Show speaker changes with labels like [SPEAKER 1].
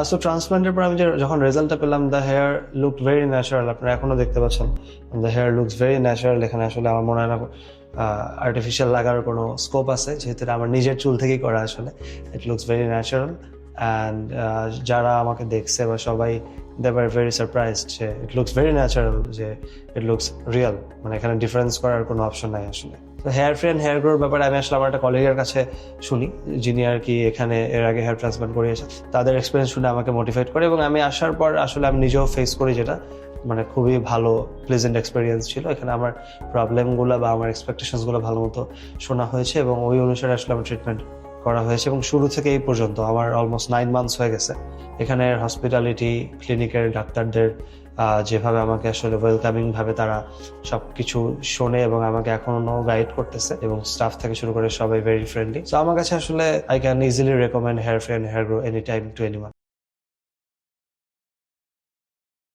[SPEAKER 1] So ট্রান্সপ্লান্টের পর আমি যখন রেজাল্টটা পেলাম, the hair look very natural. আপনারা এখনো দেখতে পাচ্ছেন the hair looks very natural. এখানে আসলে আমার মনে হয় না আর্টিফিশিয়াল লাগার কোনো স্কোপ আছে, যেহেতু এটা আমার নিজের চুল থেকেই করা। আসলে it looks very natural and যারা আমাকে দেখছে বা সবাই দে আর ভেরি সারপ্রাইজড যে ইট লুকস ভেরি ন্যাচারাল, যে ইট লুকস রিয়েল। মানে এখানে ডিফারেন্স করার কোনো অপশন নাই আসলে। তো হেয়ার ফ্রি অ্যান্ড হেয়ার গ্রোর ব্যাপারে আমি আসলে আমার একটা কলিগের কাছে শুনি, যিনি আর কি এখানে এর আগে হেয়ার ট্রান্সপ্লান্ট করিয়েছে। তাদের এক্সপিরিয়েন্স শুনে আমাকে মোটিভেট করে, এবং আমি আসার পর আসলে আমি নিজেও ফেস করি, যেটা মানে খুবই ভালো প্লেজেন্ট এক্সপিরিয়েন্স ছিল। এখানে আমার প্রবলেমগুলো বা আমার এক্সপেকটেশনসগুলো ভালো মতো শোনা হয়েছে, এবং ওই অনুসারে আসলে আমার ট্রিটমেন্ট করা হয়েছে। এবং শুরু থেকে এই পর্যন্ত আমার অলমোস্ট 9 মান্থস হয়ে গেছে। এখানের হসপিটালিটি, ক্লিনিকের ডাক্তারদের যেভাবে আমাকে আসলে ওয়েলকামিং ভাবে তারা সবকিছু শোনে এবং আমাকে এখনো গাইড করতেছে, এবং স্টাফ থেকে শুরু করে সবাই ভেরি ফ্রেন্ডলি। তো আমার কাছে আসলে I can easily recommend hair free and hair grow any time to anyone.